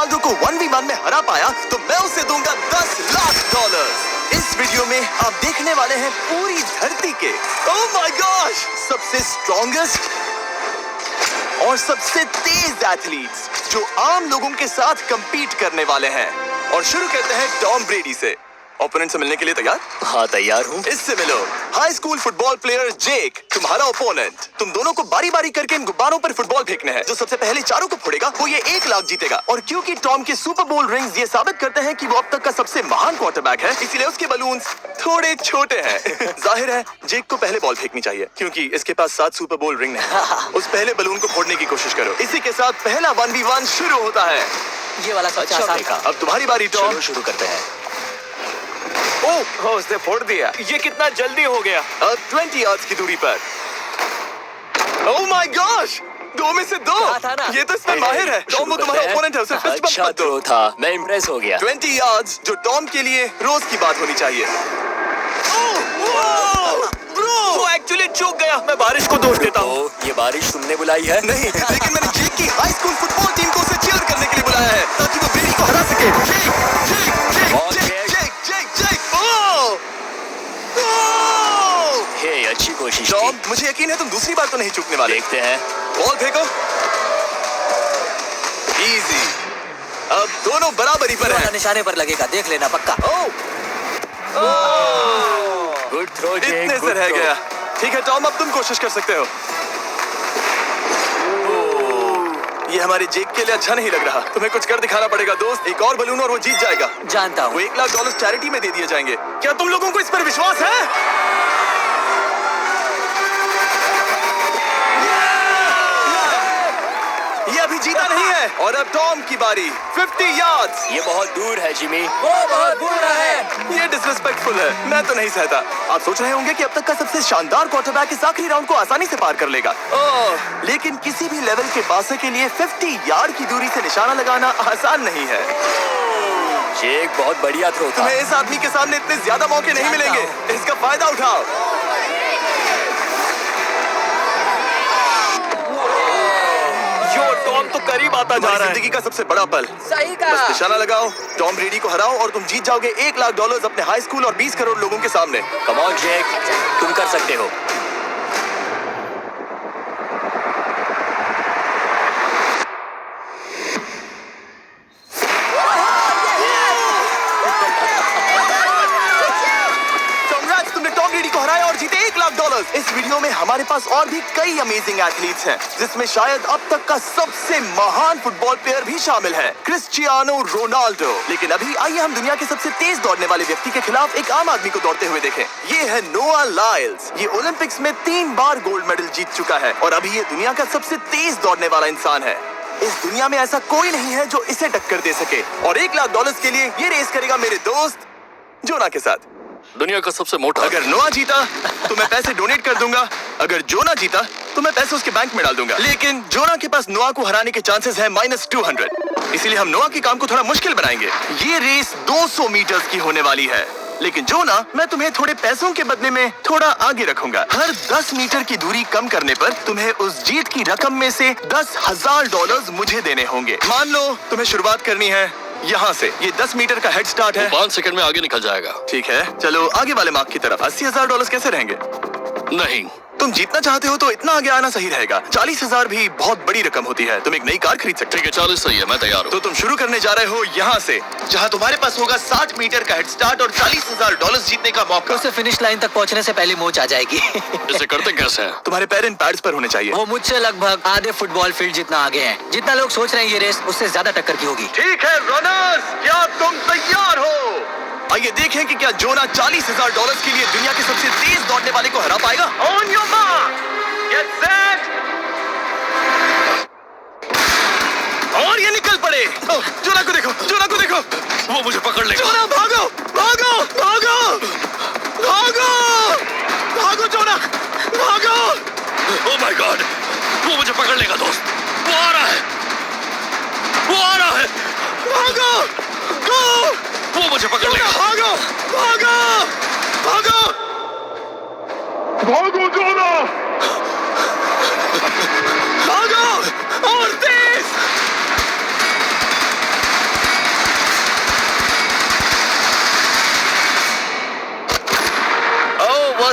Ronaldo को 1v1 में हरा पाया तो मैं उसे दूंगा $10 लाख। इस वीडियो में आप देखने वाले हैं पूरी धरती के ओह माय गॉश सबसे स्ट्रॉन्गेस्ट और सबसे तेज एथलीट्स जो आम लोगों के साथ compete करने वाले हैं। और शुरू करते हैं टॉम ब्रेडी से। ओपोनेंट से मिलने के लिए तैयार? हाँ तैयार हूँ। इससे मिलो। हाई स्कूल फुटबॉल प्लेयर जेक तुम्हारा ओपोनेंट। तुम दोनों को बारी बारी करके इन गुब्बारों पर फुटबॉल फेंकने हैं। जो सबसे पहले चारों को फोड़ेगा वो ये $1 लाख जीतेगा। और क्योंकि टॉम के सुपर बोल रिंग्स ये साबित करते हैं कि वो अब तक का सबसे महान क्वार्टरबैक है, इसीलिए उसके बलून्स थोड़े छोटे हैं। जाहिर है जेक को पहले बॉल फेंकनी चाहिए क्योंकि इसके पास 7 सुपर बोल रिंग है। उस पहले बलून को फोड़ने की कोशिश करो। इसी के साथ पहला 1v1 शुरू होता है। ये वाला अच्छा फेंका। अब तुम्हारी बारी टॉम। शुरू करते हैं। ओह उसने फोड़ दिया। ये कितना जल्दी हो गया। अब 20 यार्ड्स की दूरी पर। ओह माय गॉश 2 में से 2। था ना? ये तो इसमें माहिर है। टॉम वो तुम्हारा ओपोनेंट है, उसे फिस्ट बम्प अच्छा मत दो। तो था, मैं इम्प्रेस हो गया। 20 यार्ड्स जो टॉम के लिए रोज की बात होनी चाहिए। वो एक्चुअली चूक गया। मैं बारिश को दोष देता हूँ। ये बारिश तुमने बुलाई है? नहीं, लेकिन मैंने जेक की हाई स्कूल फुटबॉल टीम को उसे चीयर करने के लिए बुलाया है ताकि वो ब्रेडी को हरा सके। हे अच्छी कोशिश टॉम थी। मुझे यकीन है तुम दूसरी बार तो नहीं चूकने वाले। देखते हैं। बॉल फेंको। इजी। अब दोनों बराबरी पर हैं। निशाने पर लगेगा, देख लेना पक्का। गुड थ्रो जेक। इतने से रह गया। ठीक है टॉम अब तुम कोशिश कर सकते हो। ये हमारे जेक के लिए अच्छा नहीं लग रहा। तुम्हें कुछ कर दिखाना पड़ेगा दोस्त। एक और बलून और वो जीत जाएगा। जानता हूँ। वो $1 लाख चैरिटी में दे दिए जाएंगे। क्या तुम लोगों को इस पर विश्वास है? ये अभी जीता नहीं है। और अब टॉम की बारी। 50 यार्ड्स। ये बहुत दूर है जिमी। वो बहुत बुरा है। ये डिसरिस्पेक्टफुल है। मैं तो नहीं सहता। आप सोच रहे होंगे कि अब तक का सबसे शानदार क्वार्टरबैक इस आखिरी राउंड को आसानी से पार कर लेगा। लेकिन किसी भी लेवल के पासे के लिए 50 यार्ड की दूरी से निशाना लगाना आसान नहीं है। जेक बहुत बढ़िया थ्रो था। तुम्हें इस आदमी के सामने इतने ज्यादा मौके नहीं मिलेंगे। इसका फायदा उठाओ। टॉम तो करीब आता जा रहा है। जिंदगी का सबसे बड़ा पल। सही कहा। बस निशाना लगाओ, टॉम ब्रेडी को हराओ और तुम जीत जाओगे $1 लाख अपने हाई स्कूल और 20 करोड़ लोगों के सामने। कम ऑन जेक, तुम कर सकते हो। कांग्रेट्स, तुमने टॉम ब्रेडी को हराया और जीते $1 लाख। इस वीडियो में हमारे पास और भी कई अमेजिंग एथलीट्स हैं, जिसमें शायद अब तक का सबसे महान फुटबॉल प्लेयर भी शामिल है, क्रिस्टियानो रोनाल्डो। लेकिन अभी आइए हम दुनिया के सबसे तेज दौड़ने वाले व्यक्ति के खिलाफ एक आम आदमी को दौड़ते हुए देखें। ये है नोआ लाइल्स। ये ओलंपिक्स में 3 बार गोल्ड मेडल जीत चुका है और अभी ये दुनिया का सबसे तेज दौड़ने वाला इंसान है। इस दुनिया में ऐसा कोई नहीं है जो इसे टक्कर दे सके। और $1 लाख के लिए ये रेस करेगा मेरे दोस्त जोना के साथ। दुनिया का सबसे मोटा। अगर नोआ जीता तो मैं पैसे डोनेट कर दूंगा। अगर जोना जीता तो मैं पैसे उसके बैंक में डाल दूंगा। लेकिन जोना के पास नोआ को हराने के चांसेस हैं -200। इसीलिए हम नोआ के काम को थोड़ा मुश्किल बनाएंगे। ये रेस 200 मीटर्स की होने वाली है। लेकिन जोना, मैं तुम्हें थोड़े पैसों के बदले में थोड़ा आगे रखूंगा। हर 10 मीटर की दूरी कम करने पर तुम्हें उस जीत की रकम में से $10,000 मुझे देने होंगे। मान लो तुम्हें शुरुआत करनी है यहाँ से। ये 10 मीटर का हेड स्टार्ट है। 5 सेकंड में आगे निकल जाएगा। ठीक है, चलो आगे वाले मार्क की तरफ। $80,000 कैसे रहेंगे? नहीं, तुम जीतना चाहते हो तो इतना आगे आना सही रहेगा। 40,000 भी बहुत बड़ी रकम होती है। तुम एक नई कार खरीद सकते हो। ठीक है 40 सही है, मैं तैयार हूँ। तो तुम शुरू करने जा रहे हो यहाँ से, जहाँ तुम्हारे पास होगा 60 मीटर का हेड स्टार्ट और $40,000 जीतने का मौका। उसे फिनिश लाइन तक पहुँचने से पहले मोच आ जाएगी। इसे करते कैसे हैं? तुम्हारे पैर इन पैड्स पर होने चाहिए। वो मुझसे लगभग आधे फुटबॉल फील्ड जितना आगे है। जितना लोग सोच रहे हैं ये रेस उससे ज्यादा टक्कर की होगी। ठीक है रनर्स, क्या तुम तैयार हो? आइए देखें कि क्या जोना $40,000 के लिए दुनिया के सबसे तेज दौड़ने वाले को हरा पाएगा। On your mark, get set, और ये निकल पड़े। जोना को देखो, जोना को देखो। वो मुझे पकड़ लेगा। जोना भागो, भागो, भागो, भागो, भागो जोना, भागो। ओह माय गॉड, वो मुझे पकड़ लेगा दोस्त। वो आ रहा है, वो आ रहा है। भागो, गो। वो मुझे पकड़ लेगा। भागो, भागो, भागो, भागो जोना, भागो और तेज।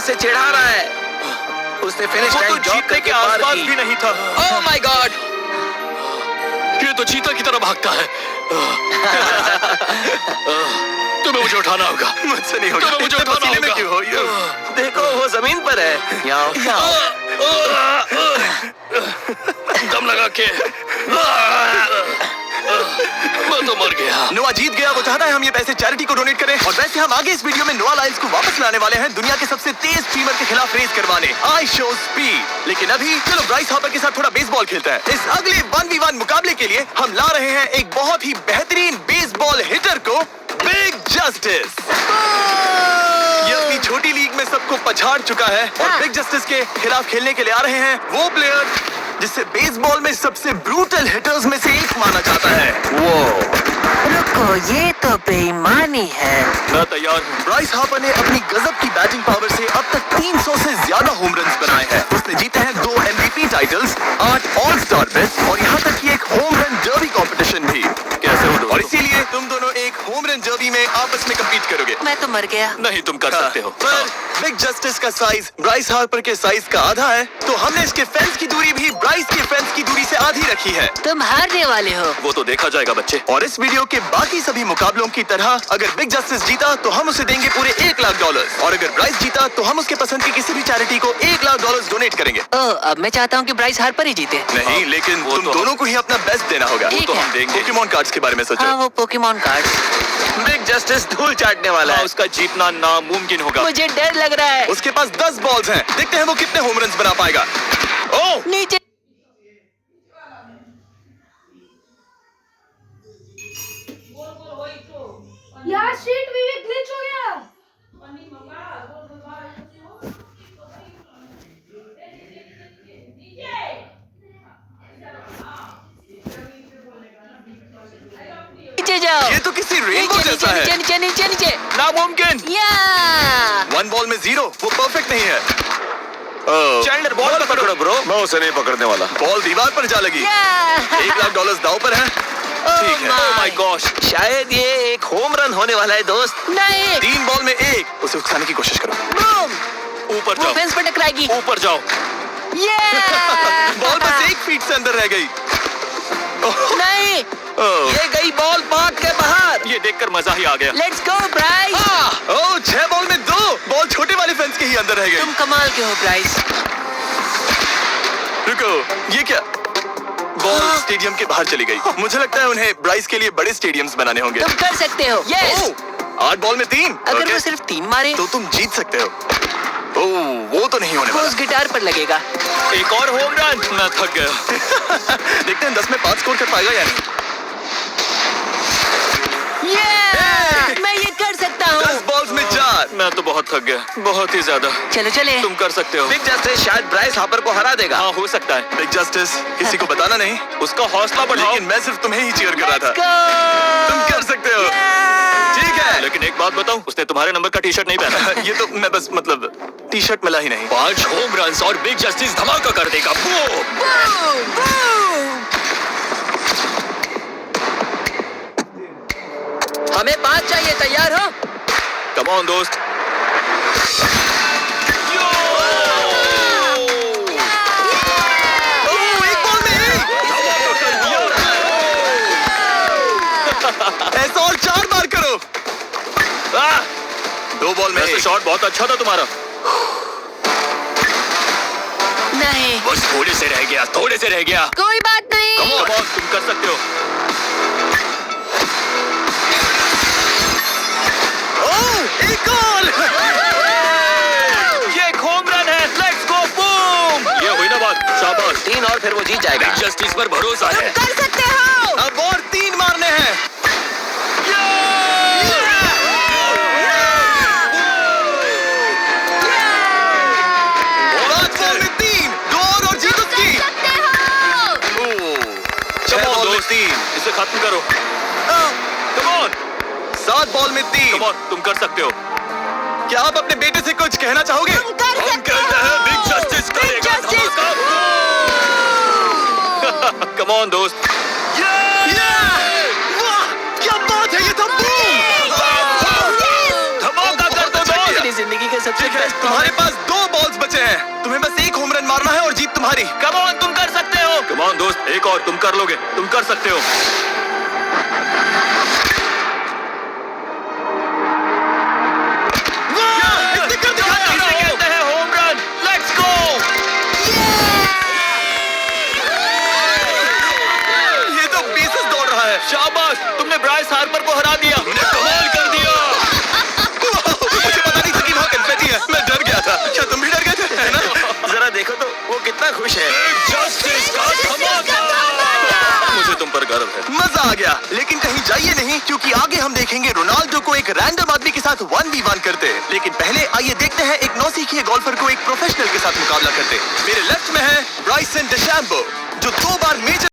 उसे चिढ़ा रहा है। उसने फिनिश वो तो लाइन जॉब जीतने के पार आसपास की। भी नहीं था। Oh my God! ये तो चीता की तरह भागता है। तुम्हें मुझे उठाना होगा। मुझसे नहीं होगा। तुम्हें मुझे इतने उठाना पसीने में होगा। क्यों हो? देखो वो जमीन पर है। दम लगा के मैं तो मर गया। नोआ जीत गया। वो चाहता है हम ये पैसे चैरिटी को डोनेट करें। और वैसे हम आगे इस वीडियो में नोआ लाइल्स को वापस लाने वाले हैं दुनिया के सबसे तेज स्ट्रीमर के खिलाफ रेस करवाने। I show speed. लेकिन अभी चलो ब्राइस हापर के साथ थोड़ा बेसबॉल खेलते हैं। इस अगले 1v1 मुकाबले के लिए हम ला रहे हैं एक बहुत ही बेहतरीन बेसबॉल हिटर को, बिग जस्टिस। ये अपनी छोटी लीग में सबको पछाड़ चुका है और बिग जस्टिस के खिलाफ खेलने के लिए आ रहे हैं वो प्लेयर जिसे बेसबॉल में सबसे ब्रूटल हिटर्स में से एक माना जाता है। रुको, ये तो बेईमानी है। मैं तैयार हूँ। ब्राइस हापर ने अपनी गजब की बैटिंग पावर से अब तक 300 से ज्यादा होम रन्स बनाए हैं। उसने जीते हैं 2 MVP titles, 8 all star best और यहाँ तक कि एक होम रन डर्बी कंपटीशन भी। कैसे हो और इसीलिए तुम दोनों एक होम रन डर्बी में आपस में कम्पीट करोगे। मैं तो मर गया। नहीं, तुम कर सकते हो। पर बिग जस्टिस का साइज ब्राइस हार्पर के साइज का आधा है, तो हमने इसके फेंस की दूरी भी ब्राइस के फेंस की दूरी से आधी रखी है। तुम हारने वाले हो। वो तो देखा जाएगा बच्चे। और इस वीडियो के बाकी सभी मुकाबलों की तरह अगर बिग जस्टिस जीता तो हम उसे देंगे पूरे $1 लाख और अगर ब्राइस जीता तो हम उसके पसंद की किसी भी चैरिटी को $1 लाख डोनेट करेंगे। अब मैं चाहता हूँ कि ब्राइस हार्पर ही जीते। नहीं, लेकिन वो तुम तो दोनों को ही अपना बेस्ट देना होगा। ठीक तो है। हम देंगे। पोकेमॉन कार्ड्स के बारे में सोचो। हाँ, वो पोकेमॉन कार्ड। बिग जस्टिस धूल चाटने वाला है। उसका जीतना नामुमकिन होगा। मुझे डर लग रहा है। उसके पास 10 बॉल्स हैं। देखते हैं वो कितने होम रन्स बना पाएगा। ओह, नीचे यार शिट, विवेक ग्लिच हो गया। नीचे जाओ। ये तो किसी रेनबो नीचे जैसा नीचे है। नीचे नीचे नीचे। नामुमकिन। या 1 बॉल में 0, वो परफेक्ट नहीं है। ओह, चैंडलर बॉल पकड़ो ब्रो। मैं उसे नहीं पकड़ने वाला। बॉल दीवार पर जा लगी। $1 लाख दांव पर है। ठीक है। ओह माय गॉश, शायद ये एक होम रन होने वाला है दोस्त। नहीं। 3 बॉल में 1, उसे उकसाने की कोशिश करो। बूम। ऊपर वो जाओ, फेंस पर टकराएगी। ऊपर जाओ। बॉल बस 1 फीट से अंदर रह गई। नहीं। ओह, ये गई बॉल पार्क के बाहर। ये देखकर मजा ही आ गया। Let's go Bryce. Oh, 6 ball में 2, बॉल छोटे वाले फेंस के ही अंदर रह गई। तुम कमाल के हो ब्राइस। रुको, ये क्या? बॉल स्टेडियम के बाहर चली गई। मुझे लगता है उन्हें ब्राइस के लिए बड़े स्टेडियम्स बनाने होंगे। तुम कर सकते हो। यस। ओह, 8 बॉल में 3। अगर ओके, वो सिर्फ 3 मारे तो तुम जीत सकते हो। ओह, वो तो नहीं होने वो वाला। उस गिटार पर लगेगा। एक और होम रन। मैं थक गया। देखते हैं 10 में 5 स्कोर कर पाएगा या नहीं। मैं ये कर सकता हूँ। 10 बॉल्स में 4। मैं तो बहुत थक गया, बहुत ही ज्यादा। चलो चले। तुम कर सकते हो। बिग जस्टिस शायद ब्राइस हापर को हरा देगा। हाँ, हो सकता है। बिग जस्टिस, किसी को बताना नहीं। उसका हौसला बढ़ाओ। लेकिन मैं सिर्फ तुम्हें ही चीयर कर रहा था। Go! तुम कर सकते हो। ठीक है। लेकिन एक बात बताऊं, उसने तुम्हारे नंबर का टी शर्ट नहीं पहना। ये तो मैं बस मतलब टी-शर्ट मिला ही नहीं। 5 होम रन और बिग जस्टिस धमाका कर देगा। बूम! Boom! Boom! हमें 5 चाहिए, तैयार हो? कम ऑन दोस्त। ओह, 1 बॉल में 1। ऐसा और 4 बार करो। 2 बॉल में वैसे 1। शॉट बहुत अच्छा था तुम्हारा। नहीं, बस थोड़े से रह गया, थोड़े से रह गया। कोई बात नहीं। कम ऑन, तुम कर सकते हो। ओह, एक और। ये एक होम रन है। Let's go, boom! ये हुई ना बात। शाबाश। 3 और फिर वो जीत जाएगा। बिग जस्टिस पर भरोसा है। कर सकते हो। अब और 3 मारने हैं। 5 बॉल में 3, 2 और जीत उसकी। सकते हो। ओह, 6 Come on, बॉल में दोस्त। 3, इसे खत्म करो। कम ऑन, 7 बॉल में 3। कम ऑन, तुम कर सकते हो। क्या आप अपने बेटे से कुछ कहना चाहोगे? तुम कर हम सकते कहते हैं हो। बिग जस्टिस करेगा Justice! धमाका। कम ऑन दोस्त। वाह, क्या बात है, ये तो बूम! धमाका कर दो दोस्त। मेरी जिंदगी का सबसे ठीक है, बेस्ट तुम्हारे पास हैं। तुम्हें बस एक होम रन मारना है और जीत तुम्हारी। कम ऑन, तुम कर सकते हो। कम ऑन दोस्त, एक और, तुम कर लोगे, तुम कर सकते हो। इसने कर दिखाया। इसे कहते हैं होम रन। Let's go. ये तो बेसिस दौड़ रहा है। शाबाश, तुमने ब्राइस हार्पर को हरा दिया। तुमने कमाल कर दिया। मुझे पता नहीं था कि वहाँ कन्फेटी है। मैं डर गया था। क्या तुम भी डर गए थे? है ना? जरा देखो तो वो कितना खुश है। जस्टिस का धमाका। मुझे तुम पर गर्व है। मजा आ गया। लेकिन कहीं जाइए नहीं, क्योंकि आगे हम देखेंगे रोनाल्डो को एक रैंडम आदमी के साथ 1v1 करते। लेकिन पहले आइए देखते हैं एक नौसिखिए गोल्फर को एक प्रोफेशनल के साथ मुकाबला करते। मेरे लेफ्ट में है ब्राइसन डेशैम्बो, जो 2 बार मेजर